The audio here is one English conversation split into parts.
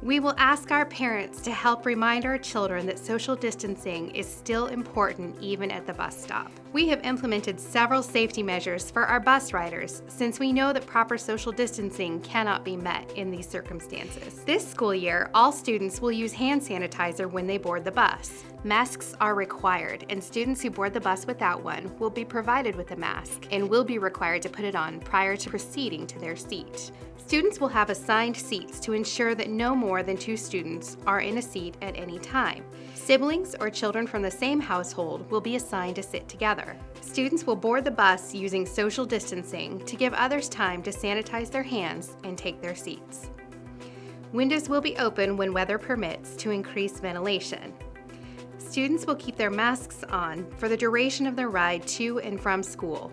We will ask our parents to help remind our children that social distancing is still important even at the bus stop. We have implemented several safety measures for our bus riders since we know that proper social distancing cannot be met in these circumstances. This school year, all students will use hand sanitizer when they board the bus. Masks are required, and students who board the bus without one will be provided with a mask and will be required to put it on prior to proceeding to their seat. Students will have assigned seats to ensure that no more than 2 students are in a seat at any time. Siblings or children from the same household will be assigned to sit together. Students will board the bus using social distancing to give others time to sanitize their hands and take their seats. Windows will be open when weather permits to increase ventilation. Students will keep their masks on for the duration of their ride to and from school.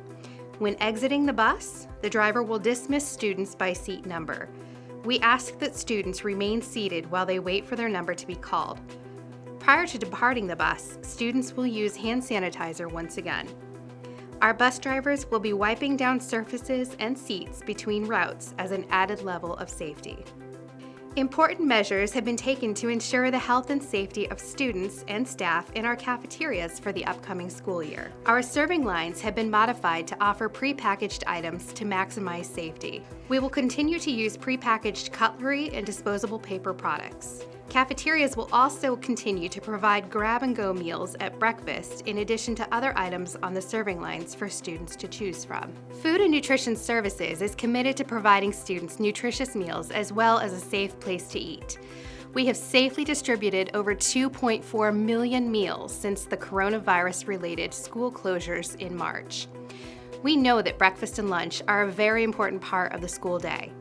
When exiting the bus, the driver will dismiss students by seat number. We ask that students remain seated while they wait for their number to be called. Prior to departing the bus, students will use hand sanitizer once again. Our bus drivers will be wiping down surfaces and seats between routes as an added level of safety. Important measures have been taken to ensure the health and safety of students and staff in our cafeterias for the upcoming school year. Our serving lines have been modified to offer prepackaged items to maximize safety. We will continue to use prepackaged cutlery and disposable paper products. Cafeterias will also continue to provide grab-and-go meals at breakfast in addition to other items on the serving lines for students to choose from. Food and Nutrition Services is committed to providing students nutritious meals as well as a safe place to eat. We have safely distributed over 2.4 million meals since the coronavirus-related school closures in March. We know that breakfast and lunch are a very important part of the school day.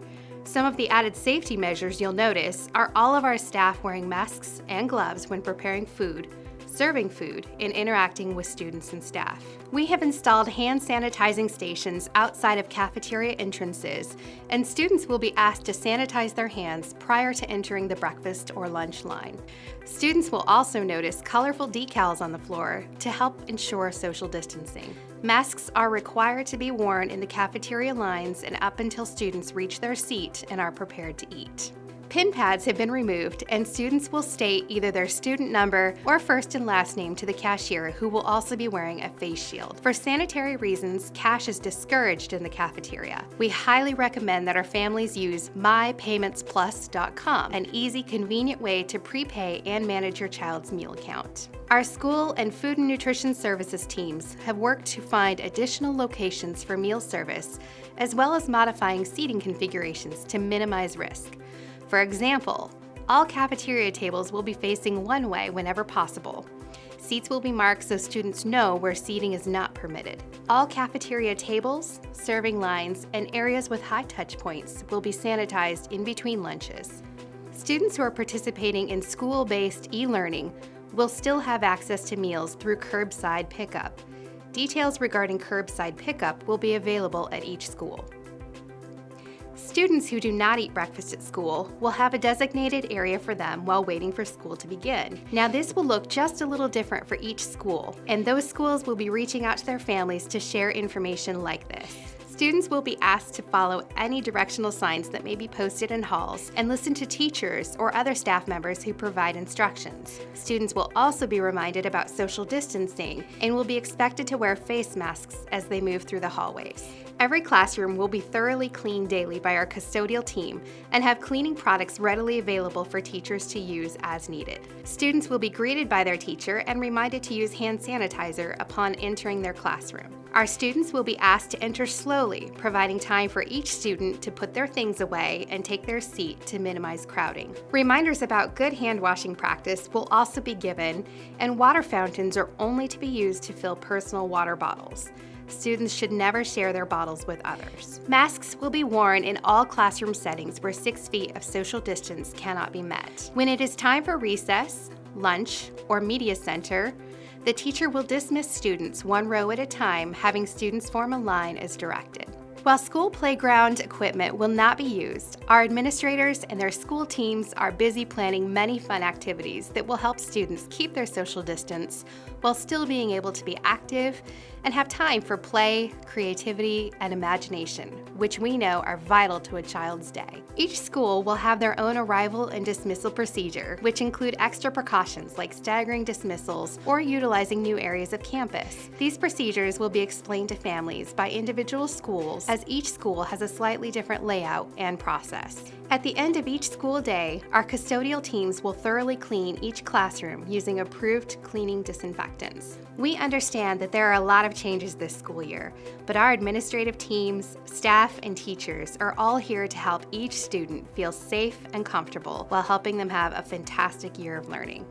Some of the added safety measures you'll notice are all of our staff wearing masks and gloves when preparing food, serving food, and interacting with students and staff. We have installed hand sanitizing stations outside of cafeteria entrances, and students will be asked to sanitize their hands prior to entering the breakfast or lunch line. Students will also notice colorful decals on the floor to help ensure social distancing. Masks are required to be worn in the cafeteria lines and up until students reach their seat and are prepared to eat. Pin pads have been removed, and students will state either their student number or first and last name to the cashier, who will also be wearing a face shield. For sanitary reasons, cash is discouraged in the cafeteria. We highly recommend that our families use mypaymentsplus.com, an easy, convenient way to prepay and manage your child's meal account. Our school and food and nutrition services teams have worked to find additional locations for meal service, as well as modifying seating configurations to minimize risk. For example, all cafeteria tables will be facing one way whenever possible. Seats will be marked so students know where seating is not permitted. All cafeteria tables, serving lines, and areas with high touch points will be sanitized in between lunches. Students who are participating in school-based e-learning will still have access to meals through curbside pickup. Details regarding curbside pickup will be available at each school. Students who do not eat breakfast at school will have a designated area for them while waiting for school to begin. Now, this will look just a little different for each school, and those schools will be reaching out to their families to share information like this. Students will be asked to follow any directional signs that may be posted in halls and listen to teachers or other staff members who provide instructions. Students will also be reminded about social distancing and will be expected to wear face masks as they move through the hallways. Every classroom will be thoroughly cleaned daily by our custodial team and have cleaning products readily available for teachers to use as needed. Students will be greeted by their teacher and reminded to use hand sanitizer upon entering their classroom. Our students will be asked to enter slowly, providing time for each student to put their things away and take their seat to minimize crowding. Reminders about good hand washing practice will also be given, and water fountains are only to be used to fill personal water bottles. Students should never share their bottles with others. Masks will be worn in all classroom settings where 6 feet of social distance cannot be met. When it is time for recess, lunch, or media center, the teacher will dismiss students one row at a time, having students form a line as directed. While school playground equipment will not be used, our administrators and their school teams are busy planning many fun activities that will help students keep their social distance while still being able to be active and have time for play, creativity, and imagination, which we know are vital to a child's day. Each school will have their own arrival and dismissal procedure, which include extra precautions like staggering dismissals or utilizing new areas of campus. These procedures will be explained to families by individual schools, as each school has a slightly different layout and process. At the end of each school day, our custodial teams will thoroughly clean each classroom using approved cleaning disinfectants. We understand that there are a lot of changes this school year, but our administrative teams, staff, and teachers are all here to help each student feel safe and comfortable while helping them have a fantastic year of learning.